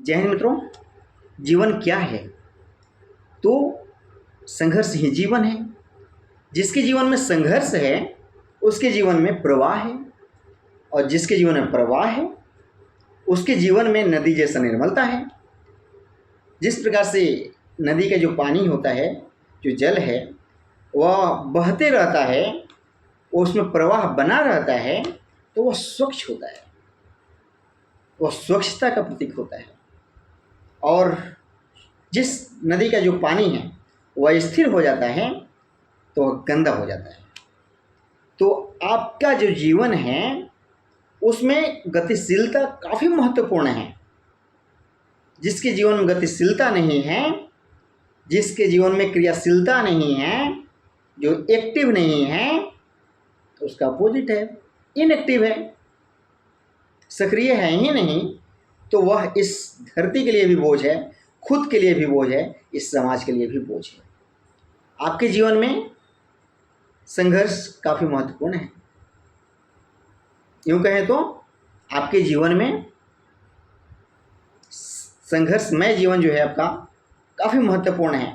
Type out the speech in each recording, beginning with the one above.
जय हिंद मित्रों। जीवन क्या है? तो संघर्ष ही जीवन है। जिसके जीवन में संघर्ष है उसके जीवन में प्रवाह है, और जिसके जीवन में प्रवाह है उसके जीवन में नदी जैसा निर्मलता है। जिस प्रकार से नदी का जो पानी होता है, जो जल है, वह बहते रहता है, उसमें प्रवाह बना रहता है, तो वह स्वच्छ होता है, वह स्वच्छता का प्रतीक होता है। और जिस नदी का जो पानी है वह स्थिर हो जाता है तो वह गंदा हो जाता है। तो आपका जो जीवन है उसमें गतिशीलता काफ़ी महत्वपूर्ण है। जिसके जीवन में गतिशीलता नहीं है, जिसके जीवन में क्रियाशीलता नहीं है, जो एक्टिव नहीं है, तो उसका अपोजिट है, इनएक्टिव है, सक्रिय है ही नहीं, तो वह इस धरती के लिए भी बोझ है, खुद के लिए भी बोझ है, इस समाज के लिए भी बोझ है। आपके जीवन में संघर्ष काफ़ी महत्वपूर्ण है। यूँ कहें तो आपके जीवन में संघर्षमय जीवन जो है आपका काफ़ी महत्वपूर्ण है।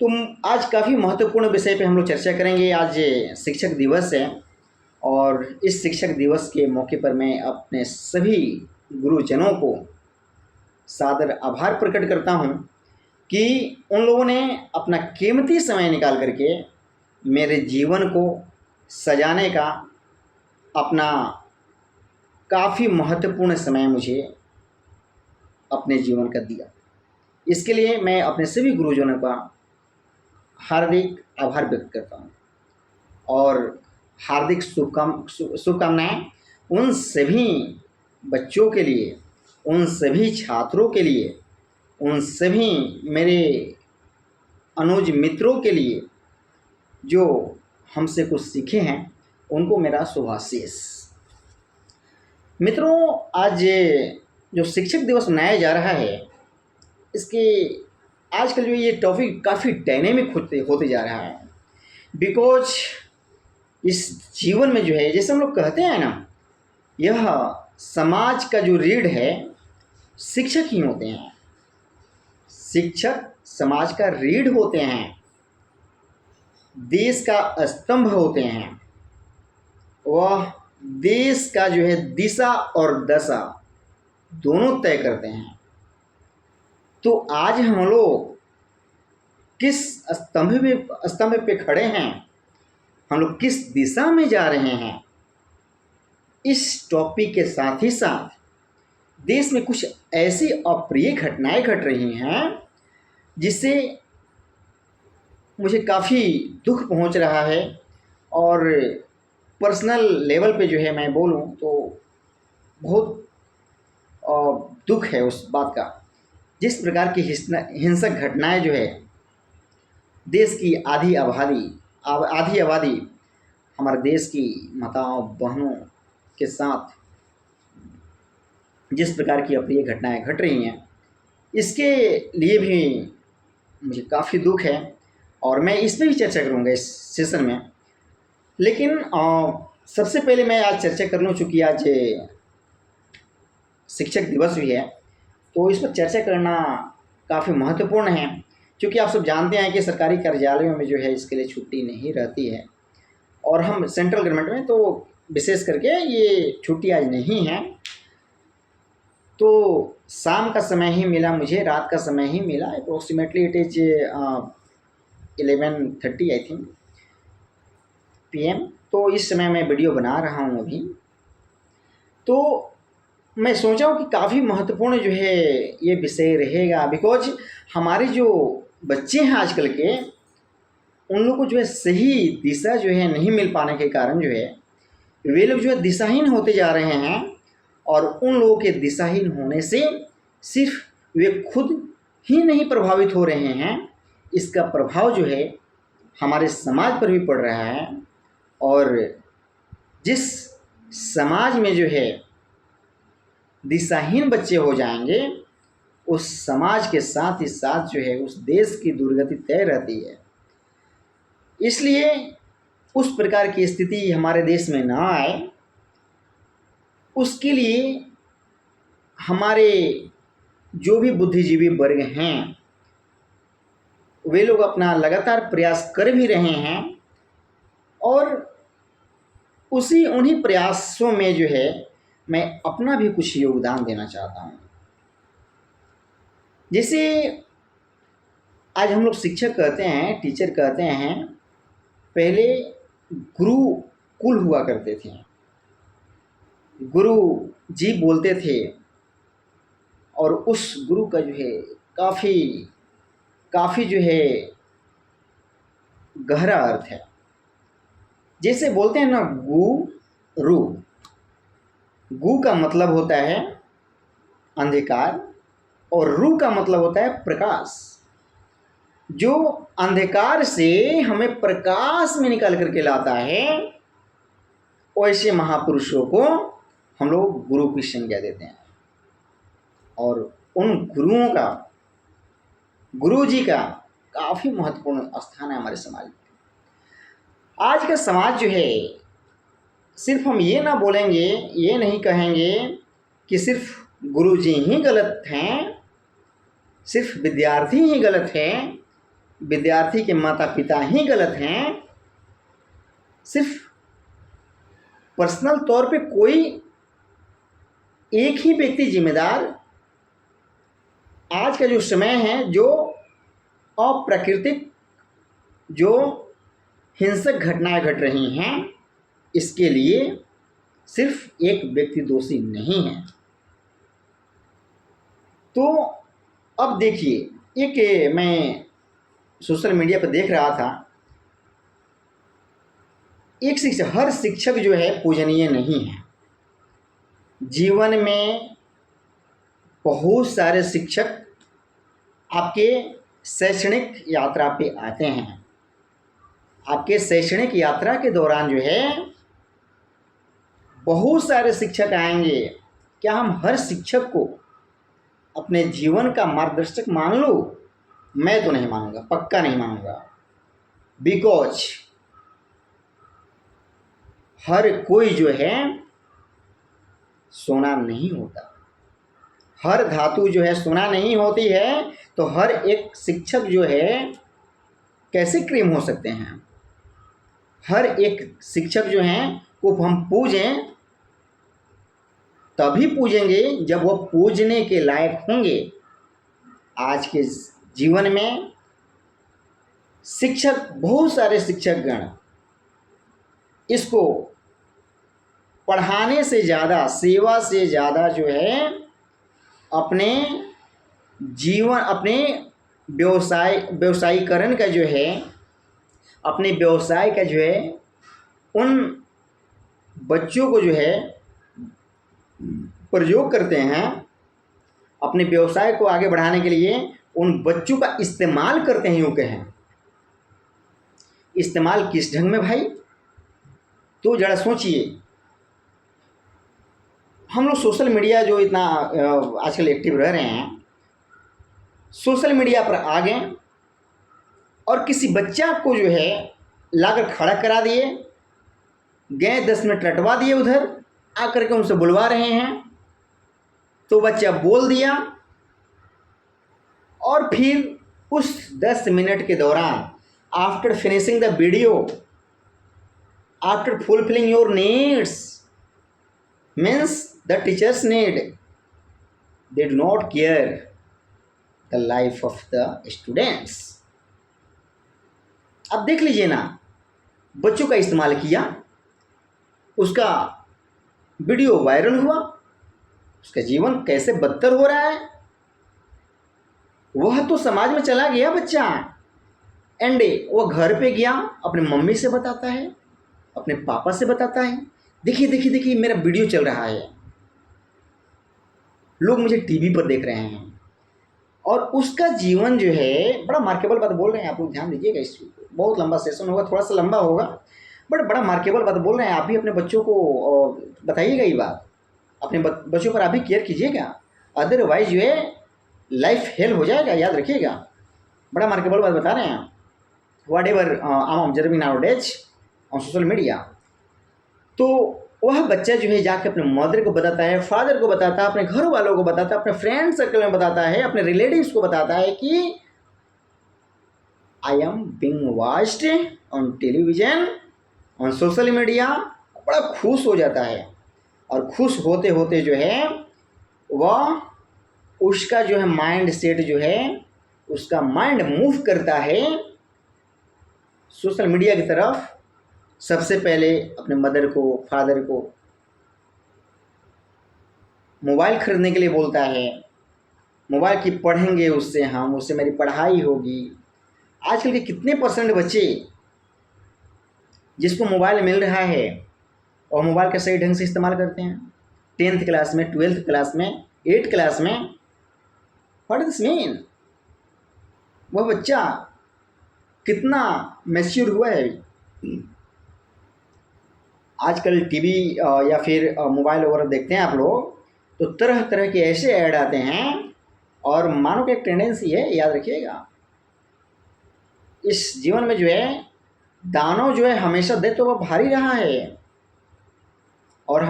तो आज काफ़ी महत्वपूर्ण विषय पे हम लोग चर्चा करेंगे। आज शिक्षक दिवस है और इस शिक्षक दिवस के मौके पर मैं अपने सभी गुरुजनों को सादर आभार प्रकट करता हूँ कि उन लोगों ने अपना कीमती समय निकाल करके मेरे जीवन को सजाने का अपना काफ़ी महत्वपूर्ण समय मुझे अपने जीवन का दिया। इसके लिए मैं अपने सभी गुरुजनों का हार्दिक आभार व्यक्त करता हूँ और हार्दिक शुभकामनाएं उन सभी बच्चों के लिए, उन सभी छात्रों के लिए, उन सभी मेरे अनुज मित्रों के लिए जो हमसे कुछ सीखे हैं, उनको मेरा शुभाशीष। मित्रों, आज जो शिक्षक दिवस मनाया जा रहा है, इसके आजकल जो ये टॉपिक काफ़ी डायनेमिक होते जा रहा है। बिकॉज इस जीवन में जो है, जैसे हम लोग कहते हैं ना, यह समाज का जो रीढ़ है शिक्षक ही होते हैं। शिक्षक समाज का रीढ़ होते हैं, देश का स्तंभ होते हैं। वह देश का जो है दिशा और दशा दोनों तय करते हैं। तो आज हम लोग किस स्तंभ पे खड़े हैं, हम लोग किस दिशा में जा रहे हैं, इस टॉपिक के साथ ही साथ देश में कुछ ऐसी अप्रिय घटनाएं घट रही हैं जिससे मुझे काफ़ी दुख पहुंच रहा है। और पर्सनल लेवल पे जो है मैं बोलूं तो बहुत दुख है उस बात का। जिस प्रकार की हिंसक घटनाएं जो है, देश की आधी आबादी हमारे देश की माताओं बहनों के साथ जिस प्रकार की अप्रिय घटनाएं घट रही हैं, इसके लिए भी मुझे काफ़ी दुख है और मैं इस पर भी चर्चा करूँगा इस सेशन में। लेकिन सबसे पहले मैं आज चर्चा कर लूँ, चूँकि आज शिक्षक दिवस भी है, तो इस पर चर्चा करना काफ़ी महत्वपूर्ण है। क्योंकि आप सब जानते हैं कि सरकारी कार्यालयों में जो है इसके लिए छुट्टी नहीं रहती है, और हम सेंट्रल गवर्नमेंट में तो विशेष करके ये छुट्टी आज नहीं है। तो शाम का समय ही मिला मुझे, रात का समय ही मिला। Approximately it is 11:30 I think PM। तो इस समय मैं वीडियो बना रहा हूँ अभी। तो मैं सोचा हूँ कि काफ़ी महत्वपूर्ण जो है ये विषय रहेगा। बिकॉज हमारे जो बच्चे हैं आजकल के, उन लोगों को जो है सही दिशा जो है नहीं मिल पाने के कारण जो है वे लोग जो है दिशाहीन होते जा रहे हैं। और उन लोगों के दिशाहीन होने से सिर्फ वे खुद ही नहीं प्रभावित हो रहे हैं, इसका प्रभाव जो है हमारे समाज पर भी पड़ रहा है। और जिस समाज में जो है दिशाहीन बच्चे हो जाएंगे, उस समाज के साथ ही साथ जो है उस देश की दुर्गति तय रहती है। इसलिए उस प्रकार की स्थिति हमारे देश में ना आए, उसके लिए हमारे जो भी बुद्धिजीवी वर्ग हैं वे लोग अपना लगातार प्रयास कर भी रहे हैं और उन्हीं प्रयासों में जो है मैं अपना भी कुछ योगदान देना चाहता हूँ। जैसे आज हम लोग शिक्षक कहते हैं, टीचर कहते हैं, पहले गुरुकुल हुआ करते थे, गुरु जी बोलते थे और उस गुरु का जो है काफ़ी जो है गहरा अर्थ है। जैसे बोलते हैं ना गुरु, गु का मतलब होता है अंधकार और रू का मतलब होता है प्रकाश। जो अंधकार से हमें प्रकाश में निकाल करके लाता है, वैसे महापुरुषों को हम लोग गुरु की संज्ञा देते हैं। और उन गुरुओं का, गुरु जी का काफ़ी महत्वपूर्ण स्थान है हमारे समाज में। आज का समाज जो है, सिर्फ हम ये ना बोलेंगे, ये नहीं कहेंगे कि सिर्फ गुरु जी ही गलत हैं, सिर्फ विद्यार्थी ही गलत हैं, विद्यार्थी के माता पिता ही गलत हैं, सिर्फ पर्सनल तौर पे कोई एक ही व्यक्ति जिम्मेदार। आज का जो समय है, जो अप्राकृतिक, जो हिंसक घटनाएं घट रही हैं, इसके लिए सिर्फ एक व्यक्ति दोषी नहीं है। तो अब देखिए, एक मैं सोशल मीडिया पर देख रहा था, एक शिक्षक, हर शिक्षक जो है पूजनीय नहीं है। जीवन में बहुत सारे शिक्षक आपके शैक्षणिक यात्रा पे आते हैं। आपके शैक्षणिक यात्रा के दौरान जो है बहुत सारे शिक्षक आएंगे। क्या हम हर शिक्षक को अपने जीवन का मार्गदर्शक मान लो? मैं तो नहीं मानूंगा, पक्का नहीं मानूंगा। बिकॉज हर कोई जो है सोना नहीं होता, हर धातु जो है सोना नहीं होती है। तो हर एक शिक्षक जो है कैसे क्रीम हो सकते हैं? हर एक शिक्षक जो हैं को हम पूजें तभी पूजेंगे जब वो पूजने के लायक होंगे। आज के जीवन में शिक्षक, बहुत सारे शिक्षकगण इसको पढ़ाने से ज़्यादा, सेवा से ज़्यादा जो है अपने जीवन, अपने व्यवसायीकरण का जो है, अपने व्यवसाय का जो है, उन बच्चों को जो है प्रयोग करते हैं। अपने व्यवसाय को आगे बढ़ाने के लिए उन बच्चों का इस्तेमाल करते हैं। यूँ कहें, इस्तेमाल किस ढंग में भाई? तो जरा सोचिए। हम लोग सोशल मीडिया जो इतना आजकल एक्टिव रह रहे हैं, सोशल मीडिया पर आ गए और किसी बच्चा को जो है लाकर खड़ा करा दिए, गए 10 मिनट रटवा दिए, उधर आकर के उनसे बुलवा रहे हैं, तो बच्चा बोल दिया और फिर उस 10 मिनट के दौरान, after finishing the video, after fulfilling your needs, means the teachers need, they do not care the life of the students. अब देख लीजिए ना, बच्चों का इस्तेमाल किया, उसका वीडियो वायरल हुआ, उसका जीवन कैसे बदतर हो रहा है, वह तो समाज में चला गया बच्चा, एंड वो घर पे गया, अपने मम्मी से बताता है, अपने पापा से बताता है, देखिए देखिए देखिए मेरा वीडियो चल रहा है, लोग मुझे टीवी पर देख रहे हैं। और उसका जीवन जो है, बड़ा मार्केबल बात बोल रहे हैं आप लोग, ध्यान दीजिएगा। इस बहुत लंबा सेशन होगा, थोड़ा सा लंबा होगा, बट बड़ा मार्केबल बात बोल रहे हैं। आप भी अपने बच्चों को बताइएगा ये बात, अपने बच्चों पर आप भी केयर कीजिएगा, अदरवाइज जो है लाइफ हेल हो जाएगा, याद रखिएगा। बड़ा मार्केबल बात बता रहे हैं। What ever I am observing now days on social media. तो वह बच्चा जो है जाके अपने मदर को बताता है, फादर को बताता है, अपने घर वालों को बताता है, अपने फ्रेंड सर्कल में बताता है, अपने रिलेटिव्स को बताता है कि I am being watched on television, on social media. बड़ा खुश हो जाता है और खुश होते होते जो है वह उसका जो है माइंड सेट जो है उसका माइंड मूव करता है सोशल मीडिया की तरफ। सबसे पहले अपने मदर को, फादर को मोबाइल खरीदने के लिए बोलता है, मोबाइल की पढ़ेंगे उससे, हम उससे मेरी पढ़ाई होगी। आजकल के कितने परसेंट बच्चे जिसको मोबाइल मिल रहा है और मोबाइल का सही ढंग से इस्तेमाल करते हैं? 10th क्लास में, 12th क्लास में, 8th क्लास में। What this mean? वह बच्चा कितना मैच्योर हुआ है? आजकल टीवी या फिर मोबाइल वगैरह देखते हैं आप लोग, तो तरह तरह के ऐसे ऐड आते हैं और मानो कि एक टेंडेंसी है, याद रखिएगा, इस जीवन में जो है दानव जो है हमेशा दे तो वह भारी रहा है। और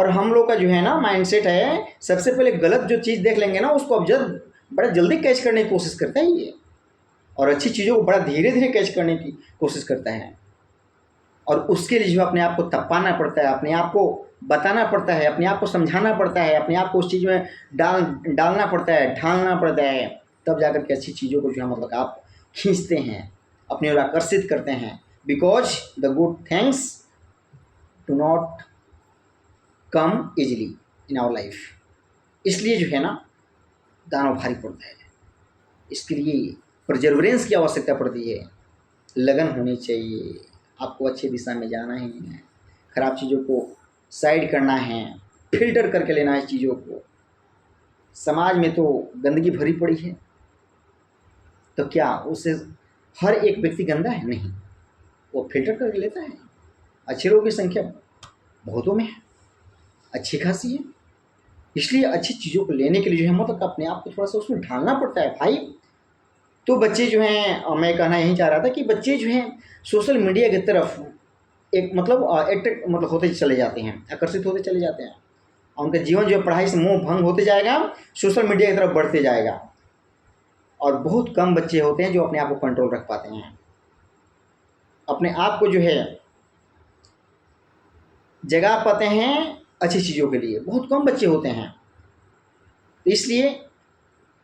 हम लोग का जो है ना माइंडसेट है, सबसे पहले गलत जो चीज़ देख लेंगे ना उसको ऑब्जर्व बड़ा जल्दी कैच करने की कोशिश करता है ये, और अच्छी चीज़ों को बड़ा धीरे धीरे कैच करने की कोशिश करता है। और उसके लिए जो अपने आप को तपाना पड़ता है, अपने आप को बताना पड़ता है, अपने आप को समझाना पड़ता है, अपने आप को उस चीज़ में डालना पड़ता है, ढालना पड़ता है, तब जाकर के अच्छी चीज़ों को जो है मतलब आप खींचते हैं, अपनी ओर आकर्षित करते हैं। Because the good things do not come easily in our life. इसलिए जो है ना दानव भारी पड़ता है। इसके लिए परजर्वरेंस की आवश्यकता पड़ती है, लगन होनी चाहिए, आपको अच्छी दिशा में जाना है, खराब चीज़ों को साइड करना है, फिल्टर करके लेना है चीज़ों को। समाज में तो गंदगी भरी पड़ी है, तो क्या उससे हर एक व्यक्ति गंदा है? नहीं, वो फिल्टर करके लेता है। अच्छे लोगों की संख्या बहुतों में है, अच्छी खासी है। इसलिए अच्छी चीज़ों को लेने के लिए जो है मतलब अपने आप को थोड़ा सा उसमें ढालना पड़ता है भाई। तो बच्चे जो हैं, मैं कहना यही चाह रहा था कि बच्चे जो हैं सोशल मीडिया की तरफ एक मतलब अट्रैक्ट मतलब होते चले जाते हैं, आकर्षित होते चले जाते हैं, और उनका जीवन जो है पढ़ाई से मोह भंग होते जाएगा, सोशल मीडिया की तरफ बढ़ते जाएगा। और बहुत कम बच्चे होते हैं जो अपने आप को कंट्रोल रख पाते हैं, अपने आप को जो है जगा पाते हैं अच्छी चीज़ों के लिए। बहुत कम बच्चे होते हैं। इसलिए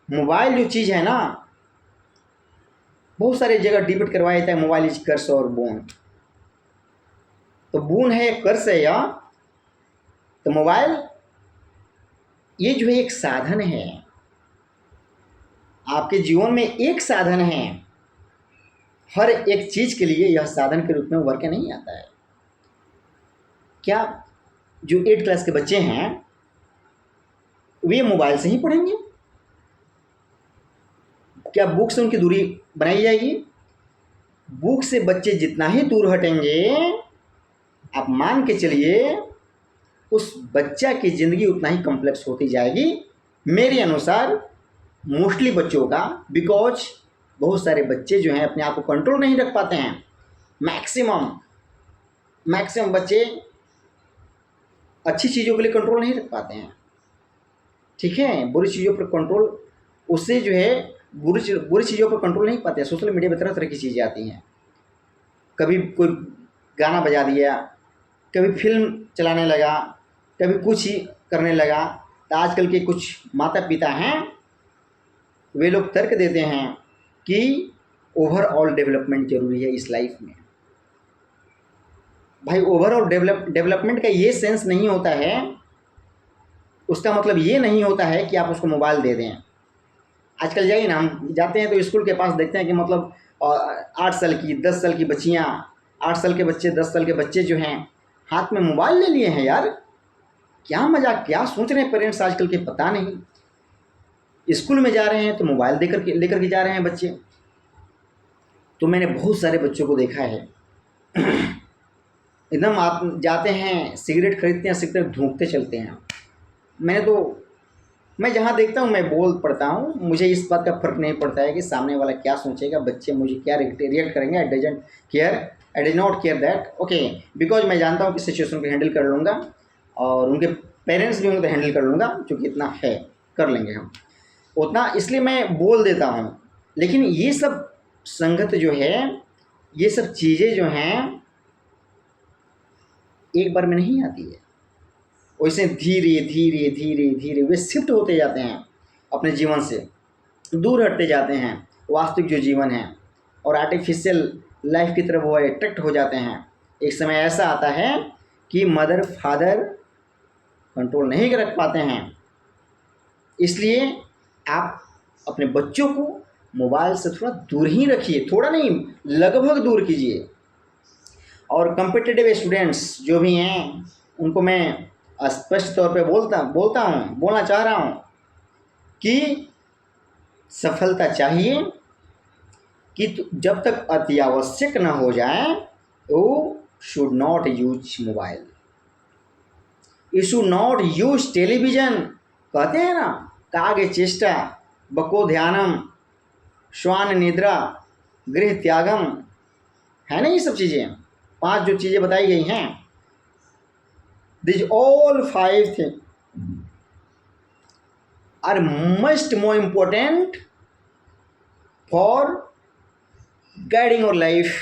मोबाइल जो चीज़ है ना, बहुत सारी जगह डिबेट करवाया जाता है मोबाइल इज कर्स और बोन। तो बोन है, कर्स है या तो मोबाइल ये जो है एक साधन है, आपके जीवन में एक साधन है। हर एक चीज़ के लिए यह साधन के रूप में उभर के नहीं आता है। क्या जो 8th क्लास के बच्चे हैं वे मोबाइल से ही पढ़ेंगे? क्या बुक से उनकी दूरी बनाई जाएगी? बुक से बच्चे जितना ही दूर हटेंगे, आप मान के चलिए उस बच्चा की ज़िंदगी उतना ही कॉम्प्लेक्स होती जाएगी मेरे अनुसार, मोस्टली बच्चों का। बिकॉज बहुत सारे बच्चे जो हैं अपने आप को कंट्रोल नहीं रख पाते हैं। मैक्सिमम बच्चे अच्छी चीज़ों के लिए कंट्रोल नहीं रख पाते हैं, ठीक है। बुरी चीज़ों पर कंट्रोल, उससे जो है बुरी चीज़ों पर कंट्रोल नहीं पाते हैं। सोशल मीडिया पर तरह तरह की चीज़ें आती हैं, कभी कोई गाना बजा दिया, कभी फिल्म चलाने लगा, कभी कुछ ही करने लगा। तो आजकल के कुछ माता पिता हैं वे लोग तर्क देते हैं कि ओवरऑल डेवलपमेंट जरूरी है इस लाइफ में। भाई ओवरऑल डेवलपमेंट का ये सेंस नहीं होता है, उसका मतलब ये नहीं होता है कि आप उसको मोबाइल दे दें। आजकल जाइए ना, हम जाते हैं तो स्कूल के पास देखते हैं कि मतलब 8 साल की 10 साल की बच्चियाँ, 8 साल के बच्चे 10 साल के बच्चे जो हैं हाथ में मोबाइल ले लिए हैं। यार क्या मजाक, क्या सोच रहे हैं पेरेंट्स आजकल के, पता नहीं। स्कूल में जा रहे हैं तो मोबाइल लेकर के जा रहे हैं बच्चे। तो मैंने बहुत सारे बच्चों को देखा है एकदम आप जाते हैं सिगरेट खरीदते हैं, सिगरेट धूपते चलते हैं। मैं जहाँ देखता हूँ मैं बोल पड़ता हूँ, मुझे इस बात का फ़र्क नहीं पड़ता है कि सामने वाला क्या सोचेगा, बच्चे मुझे क्या रिएक्ट करेंगे, I doesn't care. I did not care that, okay, because मैं जानता हूँ कि सिचुएशन को हैंडल कर लूँगा और उनके पेरेंट्स भी होंगे तो हैंडल कर लूँगा, क्योंकि इतना है, कर लेंगे हम उतना, इसलिए मैं बोल देता हूँ। लेकिन ये सब संगत जो है, ये सब चीज़ें जो हैं एक बार में नहीं आती है, वैसे धीरे धीरे धीरे धीरे वे शिफ्ट होते जाते हैं, अपने जीवन से दूर हटते जाते हैं वास्तविक जो जीवन है, और आर्टिफिशियल लाइफ की तरफ वो अट्रैक्ट हो जाते हैं। एक समय ऐसा आता है कि मदर फादर कंट्रोल नहीं रख पाते हैं। इसलिए आप अपने बच्चों को मोबाइल से थोड़ा दूर ही रखिए, थोड़ा नहीं लगभग दूर कीजिए। और कॉम्पिटिटिव स्टूडेंट्स जो भी हैं उनको मैं स्पष्ट तौर पे बोलना चाह रहा हूँ कि सफलता चाहिए कि जब तक अति आवश्यक न हो जाए वो should not use mobile, you should not use television. कहते हैं ना, कागे चेष्टा बको ध्यानम श्वान निद्रा गृह त्यागम, है ना ये सब चीज़ें, 5 जो चीज़ें बताई गई हैं, this all 5 thing are must more important for guiding your life,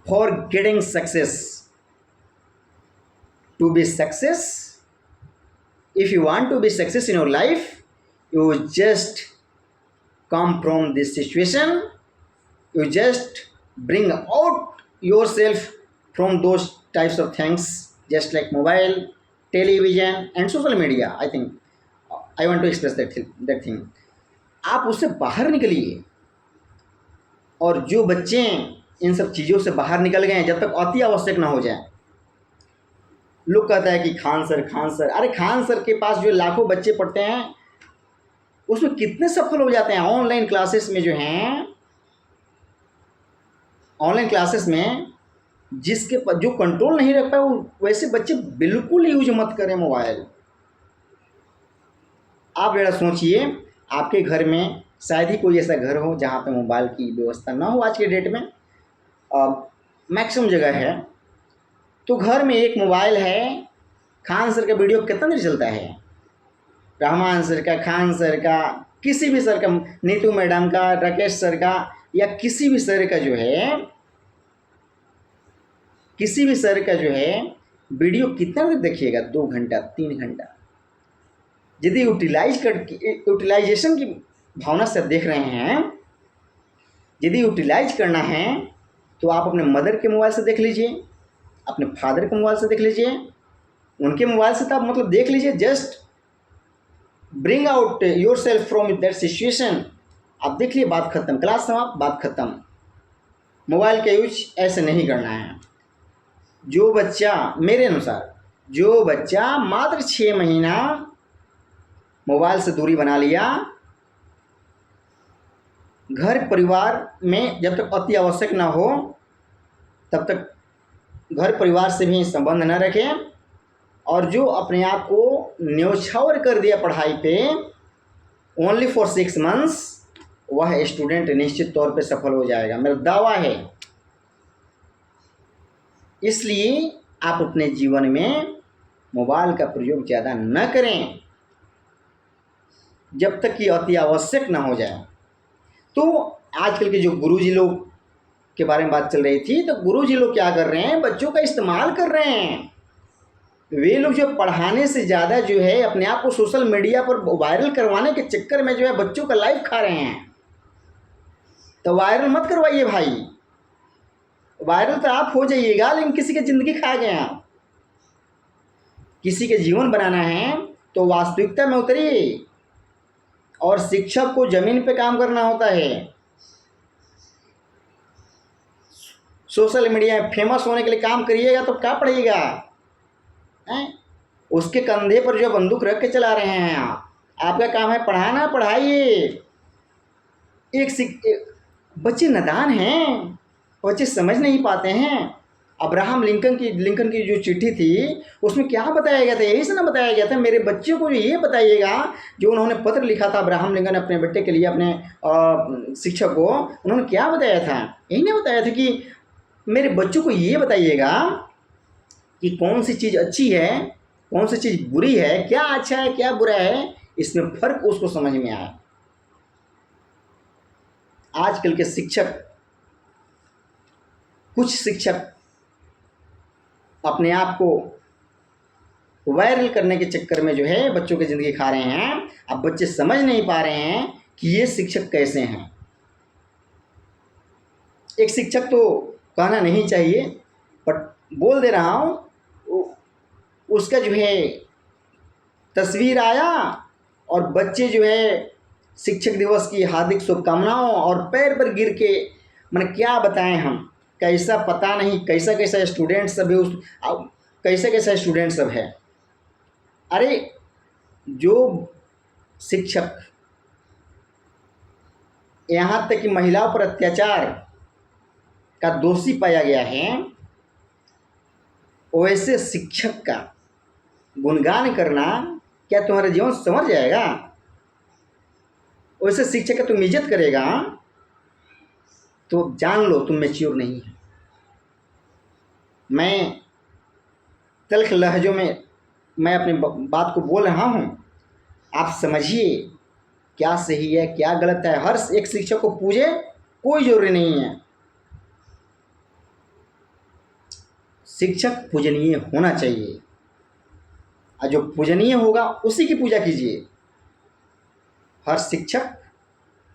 for getting success. To be success, if you want to be success in your life, you just come from this situation, you just bring out yourself from those types of things, just like mobile, television and social media. I think I want to express that thing. आप उससे बाहर निकलिए। और जो बच्चे इन सब चीज़ों से बाहर निकल गए हैं, जब तक अति आवश्यक ना हो जाए, लोग कहता है कि खान सर, अरे खान सर के पास जो लाखों बच्चे पढ़ते हैं उसमें कितने सफल हो जाते हैं। ऑनलाइन क्लासेस में जो हैं, ऑनलाइन क्लासेस में जिसके जो कंट्रोल नहीं रख पाए, वो वैसे बच्चे बिल्कुल यूज मत करें मोबाइल। आप जरा सोचिए, आपके घर में शायद ही कोई ऐसा घर हो जहाँ पे मोबाइल की व्यवस्था ना हो। आज के डेट में मैक्सिमम जगह है, तो घर में एक मोबाइल है। खान सर का वीडियो कितना देर चलता है, रहमान सर का, खान सर का, किसी भी सर का, नीतू मैडम का, राकेश सर का, या किसी भी सर का जो है, किसी भी सर का जो है वीडियो कितना देर देखिएगा, 2 घंटा 3 घंटा। यदि यूटिलाइजेशन की भावना से देख रहे हैं, यदि यूटिलाइज करना है तो आप अपने मदर के मोबाइल से देख लीजिए, अपने फादर के मोबाइल से देख लीजिए, उनके मोबाइल से तो आप मतलब देख लीजिए। Just bring out your self from that situation. आप देख लिए, बात खत्म, क्लास समाप्त, बात खत्म। मोबाइल का यूज ऐसे नहीं करना है। जो बच्चा, मेरे अनुसार जो बच्चा मात्र 6 महीना मोबाइल से दूरी बना लिया, घर परिवार में जब तक अति आवश्यक ना हो तब तक घर परिवार से भी संबंध न रखें, और जो अपने आप को न्यौछावर कर दिया पढ़ाई पे ओनली फॉर 6 मंथ्स, वह स्टूडेंट निश्चित तौर पे सफल हो जाएगा, मेरा दावा है। इसलिए आप अपने जीवन में मोबाइल का प्रयोग ज़्यादा न करें जब तक कि अति आवश्यक ना हो जाए। तो आजकल के जो गुरुजी लोग के बारे में बात चल रही थी, तो गुरुजी लोग क्या कर रहे हैं, बच्चों का इस्तेमाल कर रहे हैं। वे लोग जो पढ़ाने से ज़्यादा जो है अपने आप को सोशल मीडिया पर वायरल करवाने के चक्कर में जो है बच्चों का लाइफ खा रहे हैं। तो वायरल मत करवाइए भाई, वायरल तो आप हो जाइएगा लेकिन किसी की ज़िंदगी खा गए आप। किसी के जीवन बनाना है तो वास्तविकता में उतरिए, और शिक्षक को ज़मीन पे काम करना होता है। सोशल मीडिया में फेमस होने के लिए काम करिएगा तो क्या पढ़िएगा, उसके कंधे पर जो बंदूक रख के चला रहे हैं आप। आपका काम है पढ़ाना, पढ़ाइए। बच्चे नादान हैं, बच्चे समझ नहीं पाते हैं। अब्राहम लिंकन की जो चिट्ठी थी उसमें क्या बताया गया था, यही से ना बताया गया था, मेरे बच्चे को जो ये बताइएगा, जो उन्होंने पत्र लिखा था अब्राहम लिंकन अपने बेटे के लिए, अपने शिक्षक को, उन्होंने क्या बताया था, यही नहीं बताया था कि मेरे बच्चों को ये बताइएगा कि कौन सी चीज़ अच्छी है, कौन सी चीज़ बुरी है, क्या अच्छा है क्या बुरा है, इसमें फ़र्क उसको समझ में आए। आजकल के शिक्षक, कुछ शिक्षक अपने आप को वायरल करने के चक्कर में जो है बच्चों की ज़िंदगी खा रहे हैं। अब बच्चे समझ नहीं पा रहे हैं कि ये शिक्षक कैसे हैं। एक शिक्षक तो कहना नहीं चाहिए, बट बोल दे रहा हूँ, उसका जो है तस्वीर आया और बच्चे जो है शिक्षक दिवस की हार्दिक शुभकामनाओं और पैर पर गिर के, मैंने क्या बताएं हम, कैसा पता नहीं कैसा कैसा स्टूडेंट सब है, उस कैसा कैसा स्टूडेंट सब है। अरे जो शिक्षक यहाँ तक कि महिलाओं पर अत्याचार का दोषी पाया गया है, वैसे शिक्षक का गुणगान करना क्या तुम्हारा जीवन संवर जाएगा? वैसे शिक्षक का तुम इज्जत करेगा तो जान लो तुम मैच्योर नहीं है। मैं तल्ख लहजों में मैं अपनी बात को बोल रहा हूँ, आप समझिए क्या सही है क्या गलत है। हर एक शिक्षक को पूजे कोई जरूरी नहीं है। शिक्षक पूजनीय होना चाहिए और जो पूजनीय होगा उसी की पूजा कीजिए। हर शिक्षक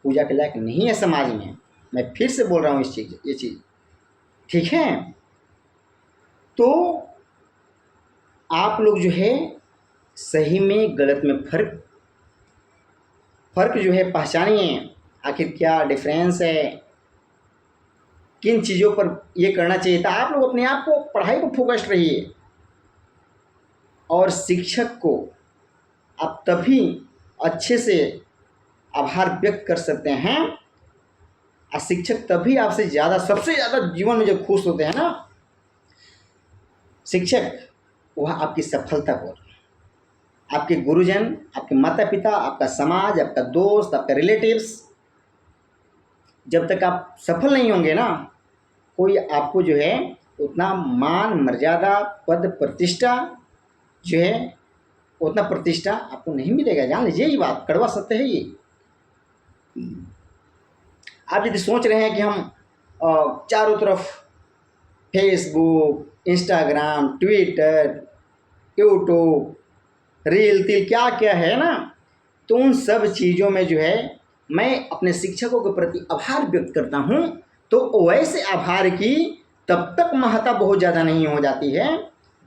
पूजा के लायक नहीं है समाज में। मैं फिर से बोल रहा हूँ ये चीज़ ठीक है। तो आप लोग जो है सही में गलत में फ़र्क जो है पहचानिए। आखिर क्या डिफरेंस है, किन चीज़ों पर ये करना चाहिए था। आप लोग अपने आप को पढ़ाई पर फोकस्ड रहिए और शिक्षक को आप तभी अच्छे से आभार व्यक्त कर सकते हैं और शिक्षक तभी आपसे ज़्यादा, सबसे ज़्यादा जीवन में जो खुश होते हैं ना शिक्षक, वह आपकी सफलता पर, आपके गुरुजन, आपके माता पिता, आपका समाज, आपका दोस्त, आपका रिलेटिव्स, जब तक आप सफल नहीं होंगे ना, कोई आपको जो है उतना मान मर्यादा पद प्रतिष्ठा जो है उतना प्रतिष्ठा आपको नहीं मिलेगा। जान लीजिए ये बात कड़वा सत्य है ये। आप यदि सोच रहे हैं कि हम चारों तरफ Facebook, Instagram, Twitter, YouTube, reel तिल क्या क्या है ना, तो उन सब चीज़ों में जो है मैं अपने शिक्षकों के प्रति आभार व्यक्त करता हूँ। तो वैसे आभार की तब तक महत्ता बहुत ज़्यादा नहीं हो जाती है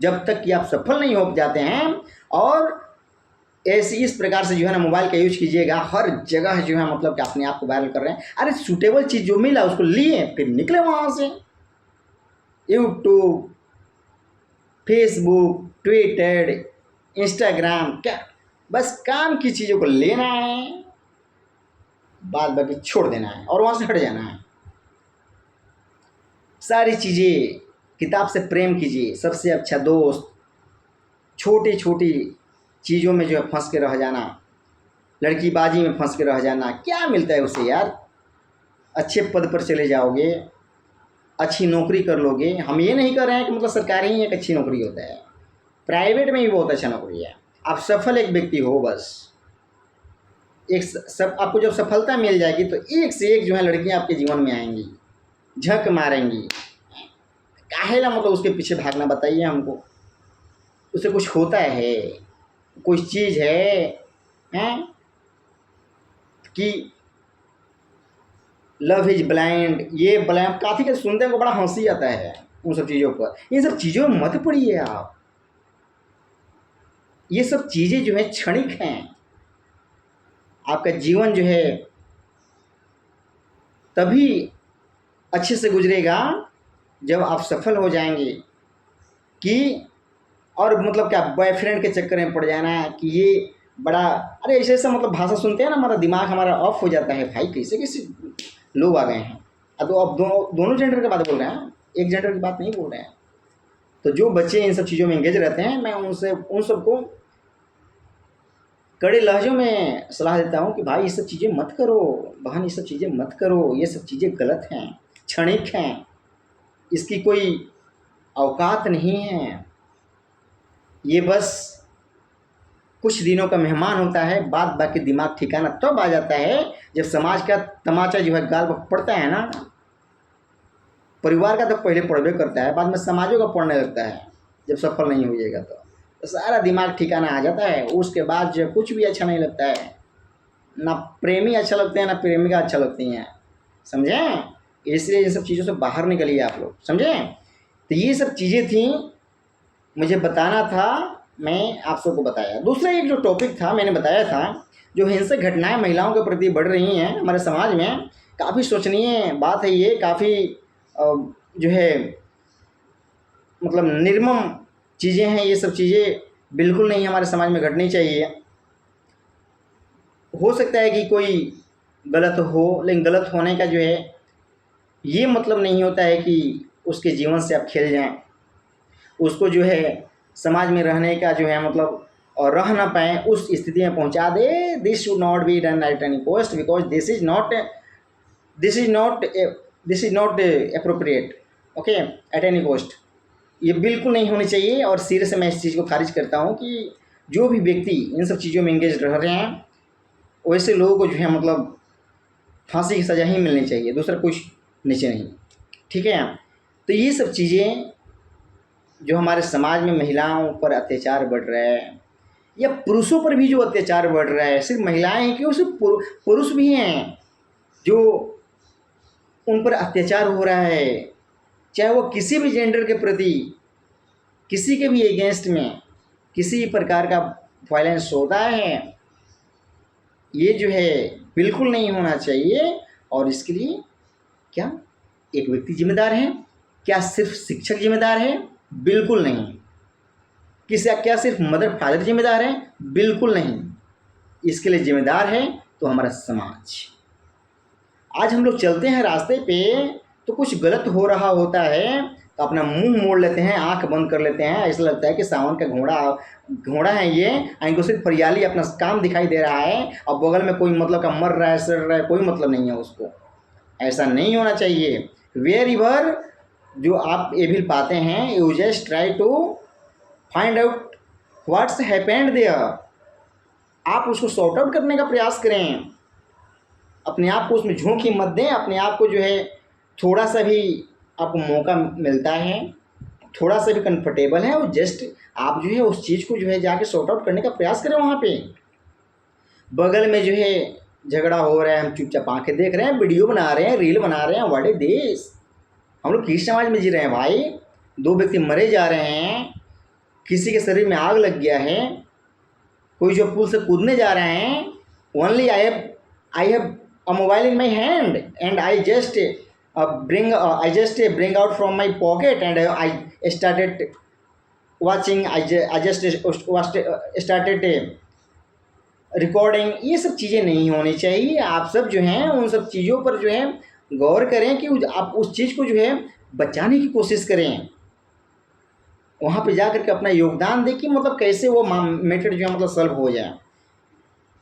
जब तक कि आप सफल नहीं हो जाते हैं। और ऐसे इस प्रकार से जो है ना मोबाइल का यूज कीजिएगा, हर जगह जो है मतलब कि अपने आप को वायरल कर रहे हैं। अरे सूटेबल चीज़ जो मिला उसको लिए फिर निकले वहाँ से। यूट्यूब, फेसबुक, ट्विटर, इंस्टाग्राम, क्या बस काम की चीज़ों को लेना है, बाद बाकी छोड़ देना है और वहाँ से हट जाना है। सारी चीज़ें, किताब से प्रेम कीजिए, सबसे अच्छा दोस्त। छोटी छोटी चीज़ों में जो है फंस के रह जाना, लड़कीबाजी में फंस के रह जाना, क्या मिलता है उससे यार? अच्छे पद पर चले जाओगे, अच्छी नौकरी कर लोगे। हम ये नहीं कर रहे हैं कि मतलब सरकारी ही एक अच्छी नौकरी होता है, प्राइवेट में भी बहुत अच्छा नौकरी है। आप सफल एक व्यक्ति हो बस। एक सब आपको जब सफलता मिल जाएगी तो एक से एक जो है लड़कियां आपके जीवन में आएंगी, झक मारेंगी। काहेला मतलब उसके पीछे भागना, बताइए हमको। उसे कुछ होता है, कोई चीज़ हैं कि लव इज ब्लाइंड, ये ब्लाइंड काफ़ी के सुनने को बड़ा हंसी आता है उन सब चीज़ों पर। इन सब चीज़ों में मत पड़िए आप। ये सब चीज़ें जो है क्षणिक हैं। आपका जीवन जो है तभी अच्छे से गुजरेगा जब आप सफल हो जाएंगे। कि और मतलब क्या बॉयफ्रेंड के चक्कर में पड़ जाना है कि ये बड़ा, अरे ऐसे ऐसा मतलब भाषा सुनते हैं ना हमारा दिमाग हमारा ऑफ हो जाता है। भाई कैसे कैसे लोग आ गए हैं। अब तो आप दोनों जेंडर की बात बोल रहे हैं, एक जेंडर की बात नहीं बोल रहे हैं। तो जो बच्चे इन सब चीज़ों में एंगेज रहते हैं, मैं उनसे उन सबको कड़े लहजों में सलाह देता हूँ कि भाई ये सब चीज़ें मत करो, बहन ये सब चीज़ें मत करो, ये सब चीज़ें गलत हैं, क्षणिक हैं। इसकी कोई औकात नहीं है। ये बस कुछ दिनों का मेहमान होता है, बाद बाकी दिमाग ठिकाना तब आ जाता है जब समाज का तमाचा जो है गाल पर पड़ता है ना। परिवार का तो पहले पढ़बे करता है, बाद में समाजों का पढ़ने लगता है जब सफल नहीं होइएगा तो सारा दिमाग ठिकाना आ जाता है। उसके बाद जो कुछ भी अच्छा नहीं लगता है, ना प्रेमी अच्छा लगते हैं ना प्रेमिका अच्छा लगती हैं, समझें। इसलिए इन सब चीज़ों से बाहर निकलिए आप लोग, समझें। तो ये सब चीज़ें थी, मुझे बताना था, मैं आप सबको बताया। दूसरा एक जो टॉपिक था मैंने बताया था, जो हिंसक घटनाएं महिलाओं के प्रति बढ़ रही हैं हमारे समाज में, काफ़ी शोचनीय बात है ये। काफ़ी जो है मतलब निर्मम चीज़ें हैं। ये सब चीज़ें बिल्कुल नहीं हमारे समाज में घटनी चाहिए। हो सकता है कि कोई गलत हो, लेकिन गलत होने का जो है ये मतलब नहीं होता है कि उसके जीवन से आप खेल जाएं, उसको जो है समाज में रहने का जो है मतलब और रह ना पाए उस स्थिति में पहुंचा दे। This should not be done at any cost, because this is not appropriate, okay, at any cost. ये बिल्कुल नहीं होनी चाहिए। और सिरे से मैं इस चीज़ को खारिज करता हूँ कि जो भी व्यक्ति इन सब चीज़ों में इंगेज रह रहे हैं वैसे लोगों को जो है मतलब फांसी की सज़ा ही मिलनी चाहिए, दूसरा कुछ नीचे नहीं, ठीक है। तो ये सब चीज़ें जो हमारे समाज में महिलाओं पर अत्याचार बढ़ रहा है या पुरुषों पर भी जो अत्याचार बढ़ रहा है, सिर्फ महिलाएं हैं क्यों, सिर्फ पुरुष भी हैं जो उन पर अत्याचार हो रहा है, चाहे वो किसी भी जेंडर के प्रति, किसी के भी अगेंस्ट में किसी प्रकार का वायलेंस होता है। ये जो है बिल्कुल नहीं होना चाहिए। और इसके लिए क्या एक व्यक्ति जिम्मेदार है? क्या सिर्फ शिक्षक जिम्मेदार है? बिल्कुल नहीं। क्या सिर्फ मदर फादर जिम्मेदार है? बिल्कुल नहीं। इसके लिए जिम्मेदार है तो हमारा समाज। आज हम लोग चलते हैं रास्ते पे तो कुछ गलत हो रहा होता है तो अपना मुंह मोड़ लेते हैं, आंख बंद कर लेते हैं। ऐसा लगता है कि सावन का घोड़ा है ये, इनको सिर्फ फरियाली अपना काम दिखाई दे रहा है और बगल में कोई मतलब का मर रहा है, सड़ रहा है, कोई मतलब नहीं है उसको। ऐसा नहीं होना चाहिए। वेयर एवर जो आप एविल पाते हैं, you just try to find out what's happened there. आप उसको सॉर्ट आउट करने का प्रयास करें, अपने आप को उसमें झोंक ही मत दें। अपने आप को जो है थोड़ा सा भी आपको मौका मिलता है, थोड़ा सा भी कंफर्टेबल है, और जस्ट आप जो है उस चीज़ को जो है जाके सॉर्ट आउट करने का प्रयास करें। वहाँ पे बगल में जो है झगड़ा हो रहा है, हम चुपचाप आंखें देख रहे हैं, वीडियो बना रहे हैं, रील बना रहे हैं। What is this? हम लोग किस समाज में जी रहे हैं भाई? दो व्यक्ति मरे जा रहे हैं, किसी के शरीर में आग लग गया है, कोई जो पुल से कूदने जा रहे हैं। Only I have a mobile in my hand and I just bring out from my pocket and I started watching. I just started recording. ये सब चीज़ें नहीं होनी चाहिए। आप सब जो हैं उन सब चीज़ों पर जो है गौर करें कि आप उस चीज़ को जो है बचाने की कोशिश करें। वहाँ पे जा कर के अपना योगदान दें कि मतलब कैसे वो मैटर जो है मतलब सॉल्व हो जाए।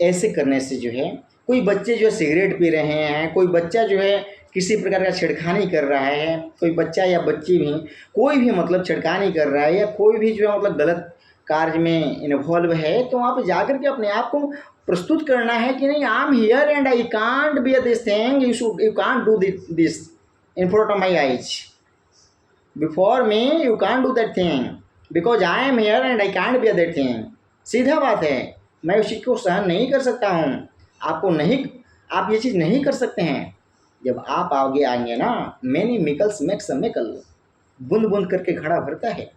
ऐसे करने से जो है कोई बच्चे जो है सिगरेट पी रहे हैं, कोई बच्चा जो है किसी प्रकार का छेड़खानी कर रहा है, कोई बच्चा या बच्ची भी कोई भी मतलब छेड़खानी कर रहा है या कोई भी जो है मतलब गलत कार्य में इन्वॉल्व है, तो वहाँ पे जाकर के अपने आप को प्रस्तुत करना है कि नहीं, I am here and I can't be this thing, you can't do this in front of my eyes, before me you can't do that thing because I am here and I can't be that thing. सीधा बात है, मैं उस चीज़ को सहन नहीं कर सकता हूँ। आप ये चीज़ नहीं कर सकते हैं। जब आप आगे आएंगे ना, मैनी मिकल्स मेक्स अ मेकल, बूंद बूंद करके घड़ा भरता है,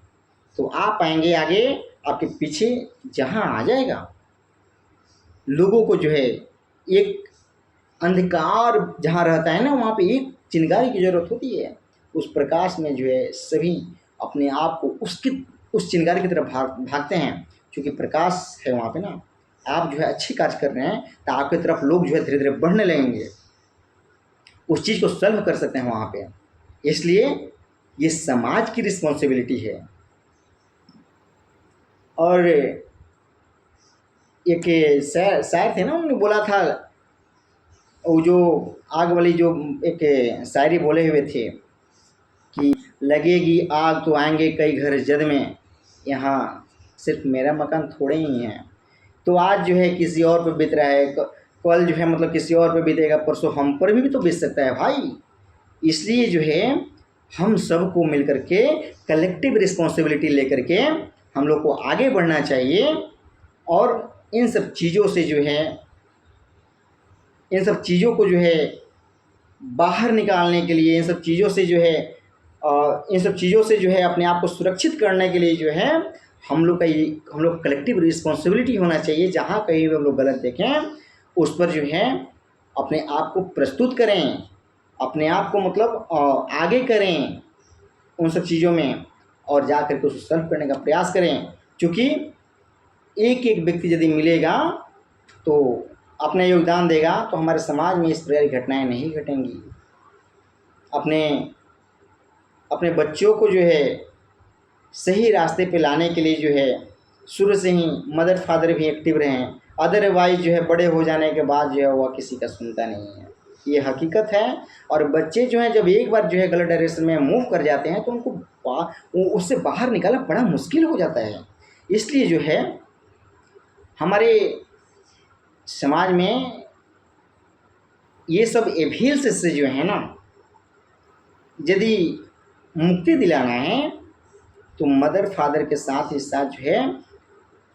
तो आप आएंगे आगे, आपके पीछे जहाँ आ जाएगा, लोगों को जो है एक अंधकार जहाँ रहता है ना, वहाँ पे एक चिंगारी की जरूरत होती है। उस प्रकाश में जो है सभी अपने आप को उस चिंगारी की तरफ भागते हैं, क्योंकि प्रकाश है वहाँ पे ना। आप जो है अच्छी कार्य कर रहे हैं तो आपकी तरफ लोग जो है धीरे धीरे बढ़ने लगेंगे, उस चीज़ को सॉल्व कर सकते हैं वहाँ पे। इसलिए ये समाज की रिस्पॉन्सिबिलिटी है। और एक शायर थे ना, उन्होंने बोला था, वो जो आग वाली जो एक शायरी बोले हुए थे कि लगेगी आग तो आएंगे कई घर जद में, यहाँ सिर्फ मेरा मकान थोड़े ही है। तो आज जो है किसी और पे बीत रहा है, कल जो है मतलब किसी और पे बीतेगा, परसों हम पर भी तो बीत सकता है भाई। इसलिए जो है हम सबको मिल करके कलेक्टिव रिस्पॉन्सिबिलिटी लेकर के हम लोग को आगे बढ़ना चाहिए। और इन सब चीज़ों से जो है, इन सब चीज़ों को जो है बाहर निकालने के लिए, इन सब चीज़ों से जो है इन सब चीज़ों से जो है अपने आप को सुरक्षित करने के लिए जो है हम लोग कलेक्टिव रिस्पॉन्सिबिलिटी होना चाहिए। जहाँ कहीं भी हम लोग गलत देखें उस पर जो है अपने आप को प्रस्तुत करें, अपने आप को मतलब आगे करें उन सब चीज़ों में, और जा करके उसको सॉल्व करने का प्रयास करें। क्योंकि एक एक व्यक्ति यदि मिलेगा तो अपना योगदान देगा तो हमारे समाज में इस प्रकार की घटनाएं नहीं घटेंगी। अपने बच्चों को जो है सही रास्ते पे लाने के लिए जो है शुरू से ही मदर फादर भी एक्टिव रहें। अदरवाइज जो है बड़े हो जाने के बाद जो है वह किसी का सुनता नहीं है, ये हकीकत है। और बच्चे जो हैं जब एक बार जो है गलत डायरेक्शन में मूव कर जाते हैं तो उनको उससे बाहर निकालना बड़ा मुश्किल हो जाता है। इसलिए जो है हमारे समाज में ये सब एविल्स से जो है ना, यदि मुक्ति दिलाना है तो मदर फादर के साथ ही साथ जो है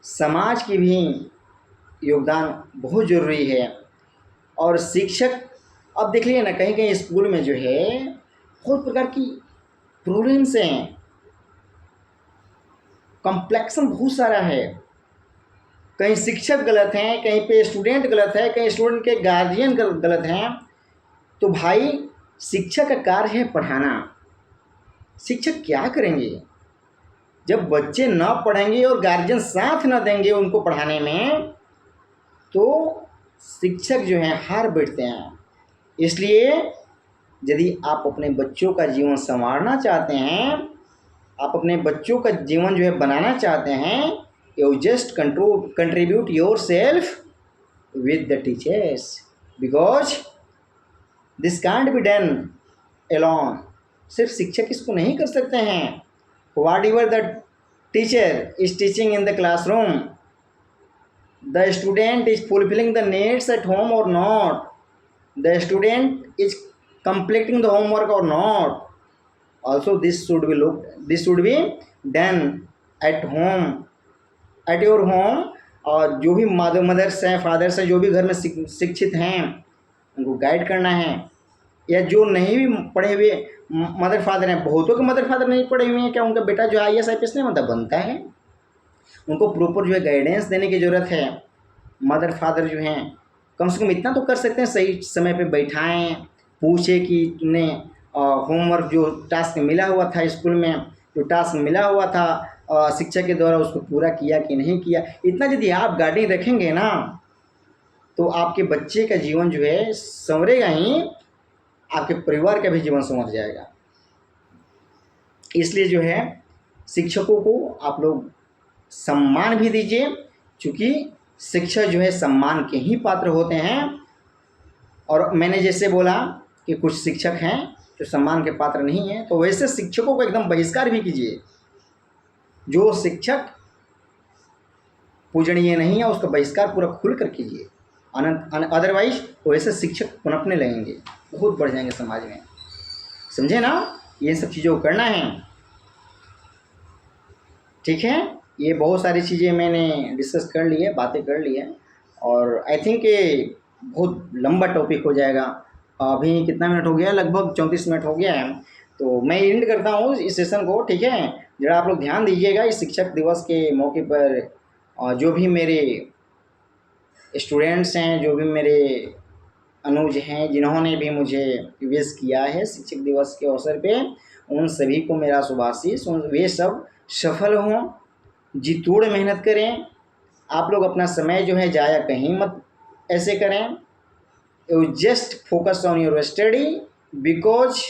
समाज की भी योगदान बहुत ज़रूरी है। और शिक्षक, अब देख लीजिए ना कहीं कहीं स्कूल में जो है बहुत प्रकार की प्रॉब्लम्स हैं, कॉम्प्लेक्सन बहुत सारा है। कहीं शिक्षक गलत हैं, कहीं पे स्टूडेंट गलत है, कहीं स्टूडेंट के गार्जियन गलत हैं। तो भाई शिक्षक का कार्य है पढ़ाना। शिक्षक क्या करेंगे जब बच्चे न पढ़ेंगे और गार्जियन साथ न देंगे उनको पढ़ाने में, तो शिक्षक जो हैं हार बैठते हैं। इसलिए यदि आप अपने बच्चों का जीवन संवारना चाहते हैं, आप अपने बच्चों का जीवन जो है बनाना चाहते हैं, you just contribute yourself with the teachers, because this can't be done alone. सिर्फ शिक्षक इसको नहीं कर सकते हैं। Whatever the teacher is teaching in the classroom, the student is fulfilling the needs at home or not, the student is completing the homework or not, also this should be done at home, at your home। और जो भी mother's हैं fathers हैं जो भी घर में शिक्षित हैं उनको गाइड करना है। या जो नहीं भी पढ़े हुए मदर फादर हैं, बहुतों के मदर फादर नहीं पढ़े हुए हैं, क्या उनका बेटा जो IAS IPS नहीं बनता है? उनको प्रॉपर जो है गाइडेंस देने की ज़रूरत है। मदर फादर जो हैं कम से कम इतना तो कर सकते हैं, सही समय पे बैठाएं, पूछे कि तुमने होमवर्क जो टास्क मिला हुआ था स्कूल में, जो टास्क मिला हुआ था शिक्षक के द्वारा उसको पूरा किया कि नहीं किया। इतना यदि आप गाइडिंग रखेंगे ना तो आपके बच्चे का जीवन जो है संवरेगा ही, आपके परिवार का भी जीवन संवर जाएगा। इसलिए जो है शिक्षकों को आप लोग सम्मान भी दीजिए, क्योंकि शिक्षक जो है सम्मान के ही पात्र होते हैं। और मैंने जैसे बोला कि कुछ शिक्षक हैं जो सम्मान के पात्र नहीं हैं, तो वैसे शिक्षकों को एकदम बहिष्कार भी कीजिए। जो शिक्षक पूजनीय नहीं है उसका बहिष्कार पूरा खुल कर कीजिए, अदरवाइज वैसे शिक्षक पनपने लगेंगे, बहुत बढ़ जाएंगे समाज में। समझे ना, ये सब चीज़ों को करना है। ठीक है, ये बहुत सारी चीज़ें मैंने डिस्कस कर ली है, बातें कर ली है, और आई थिंक ये बहुत लंबा टॉपिक हो जाएगा। अभी कितना मिनट हो गया? लगभग 34 मिनट हो गया है। तो मैं एंड करता हूँ इस सेशन को। ठीक है, जरा आप लोग ध्यान दीजिएगा इस शिक्षक दिवस के मौके पर। जो भी मेरे स्टूडेंट्स हैं, जो भी मेरे अनुज हैं, जिन्होंने भी मुझे विश किया है शिक्षक दिवस के अवसर पे, उन सभी को मेरा शुभाशीष। वे सब सफल हों, जी तोड़ मेहनत करें। आप लोग अपना समय जो है जाया कहीं मत ऐसे करें। You just focus on your study, because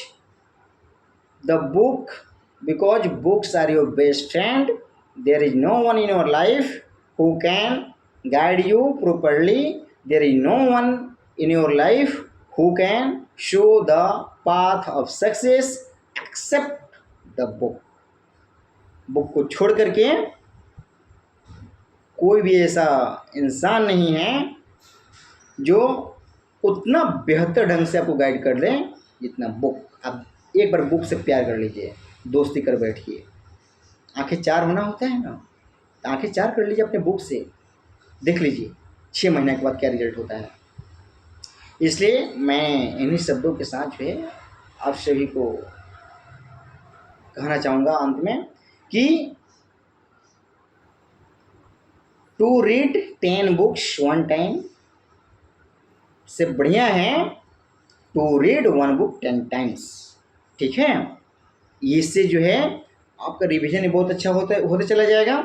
books are your best friend. There is no one in your life who can guide you properly. There is no one in your life who can show the path of success except the book. Book को छोड़ करके कोई भी ऐसा इंसान नहीं है जो उतना बेहतर ढंग से आपको गाइड कर दे जितना बुक। आप एक बार बुक से प्यार कर लीजिए, दोस्ती कर बैठिए। आंखें चार होना होता है ना, तो आंखें चार कर लीजिए अपने बुक से, देख लीजिए 6 महीने के बाद क्या रिजल्ट होता है। इसलिए मैं इन्हीं शब्दों के साथ जो है आप सभी को कहना चाहूँगा अंत में कि टू रीड 10 बुक्स 1 टाइम से बढ़िया है टू रीड 1 बुक 10 टाइम्स। ठीक है, इससे जो है आपका रिवीजन बहुत अच्छा होते चला जाएगा।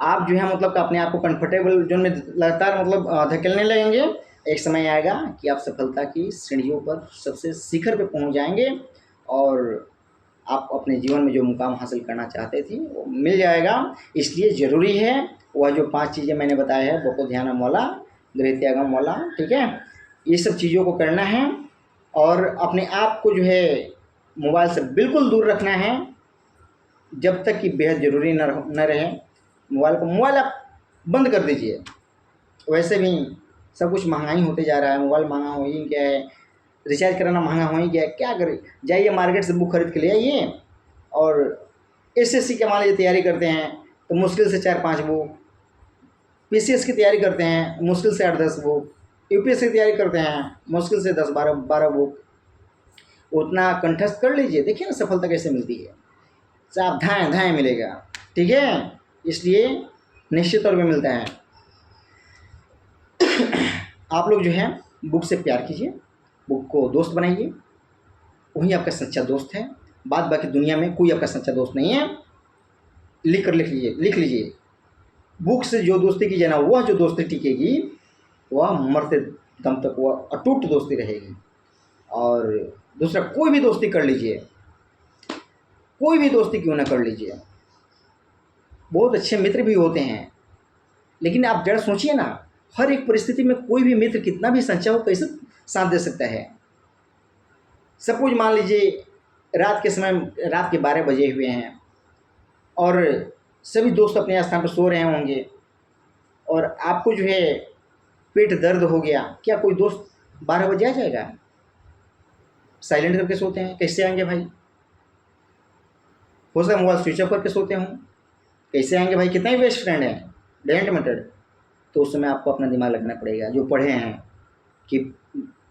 आप जो है मतलब अपने आप को कंफर्टेबल जोन में लगातार मतलब धकेलने लगेंगे। एक समय आएगा कि आप सफलता की सीढ़ियों पर सबसे शिखर पे पहुंच जाएंगे और आप अपने जीवन में जो मुकाम हासिल करना चाहते थे वो मिल जाएगा। इसलिए ज़रूरी है वह जो 5 चीज़ें मैंने बताया है, बको ध्यानम वाला, गृहत्यागम वाला, ठीक है, ये सब चीज़ों को करना है और अपने आप को जो है मोबाइल से बिल्कुल दूर रखना है जब तक कि बेहद ज़रूरी न रहे। मोबाइल आप बंद कर दीजिए। वैसे भी सब कुछ महंगाई होते जा रहा है, मोबाइल महंगा हो ही क्या है, रिचार्ज कराना महंगा हो ही क्या है, क्या करें, जाइए मार्केट से बुक खरीद के ले आइए। और एसएससी के मान लीजिए तैयारी करते हैं तो मुश्किल से 4-5 बुक, पीसीएस की तैयारी करते हैं मुश्किल से 8-10 बुक, यूपीएससी की तैयारी करते हैं मुश्किल से 10-12 बुक, उतना कंठस्थ कर लीजिए। देखिए ना सफलता कैसे मिलती है, साफ धाएँ धाएँ मिलेगा। ठीक है, इसलिए निश्चित तौर पे मिलता है। आप लोग जो है बुक से प्यार कीजिए, बुक को दोस्त बनाइए, वही आपका सच्चा दोस्त है। बाद बाकी दुनिया में कोई आपका सच्चा दोस्त नहीं है। लिख लीजिए बुक से जो दोस्ती की जाए ना, वह जो दोस्ती टिकेगी वह मरते दम तक वह अटूट दोस्ती रहेगी। और दूसरा, कोई भी दोस्ती कर लीजिए, कोई भी दोस्ती क्यों ना कर लीजिए, बहुत अच्छे मित्र भी होते हैं, लेकिन आप जरा सोचिए ना, हर एक परिस्थिति में कोई भी मित्र कितना भी सच्चा हो कैसे साथ दे सकता है। सपोज मान लीजिए रात के 12 बजे हुए हैं और सभी दोस्त अपने स्थान पर सो रहे होंगे और आपको जो है पेट दर्द हो गया, क्या कोई दोस्त 12 बजे आ जाएगा? साइलेंट करके सोते हैं, कैसे आएंगे भाई? हो सकता है मोबाइल स्विच ऑफ करके सोते हों, कैसे आएंगे भाई? कितना ही बेस्ट फ्रेंड है, डजेंट मैटर। तो उस समय आपको अपना दिमाग लगना पड़ेगा। जो पढ़े हैं कि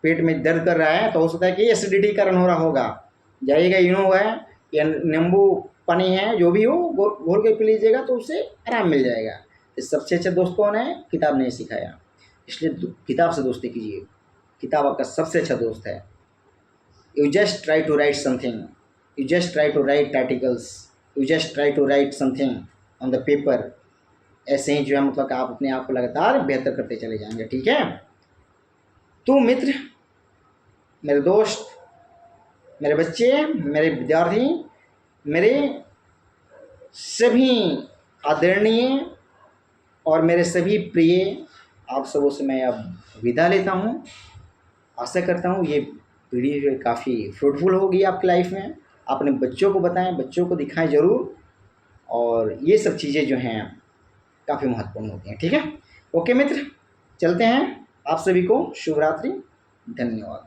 पेट में दर्द कर रहा है तो हो सकता है कि एसिडिटी कारण हो रहा होगा, जाइएगा इनो है या नींबू पानी है, जो भी हो घोल के पी लीजिएगा तो उससे आराम मिल जाएगा। तो सबसे अच्छा दोस्त कौन है? किताब ने सिखाया। इसलिए किताब से दोस्ती कीजिए, किताब आपका सबसे अच्छा दोस्त है। You just try to write something, you just try to write articles, you just try to write something on the paper. ऐसे ही जो है मतलब आप अपने आप को लगातार बेहतर करते चले जाएंगे। ठीक है, तो मित्र, मेरे दोस्त, मेरे बच्चे, मेरे विद्यार्थी, मेरे सभी आदरणीय और मेरे सभी प्रिय, आप सबों से मैं अब विदा लेता हूँ। आशा करता हूँ ये वीडियो जो है काफ़ी फ्रूटफुल होगी आपकी लाइफ में। अपने बच्चों को बताएं, बच्चों को दिखाएं ज़रूर, और ये सब चीज़ें जो हैं काफ़ी महत्वपूर्ण होती हैं। ठीक है, ओके मित्र, चलते हैं। आप सभी को शुभ रात्रि, धन्यवाद।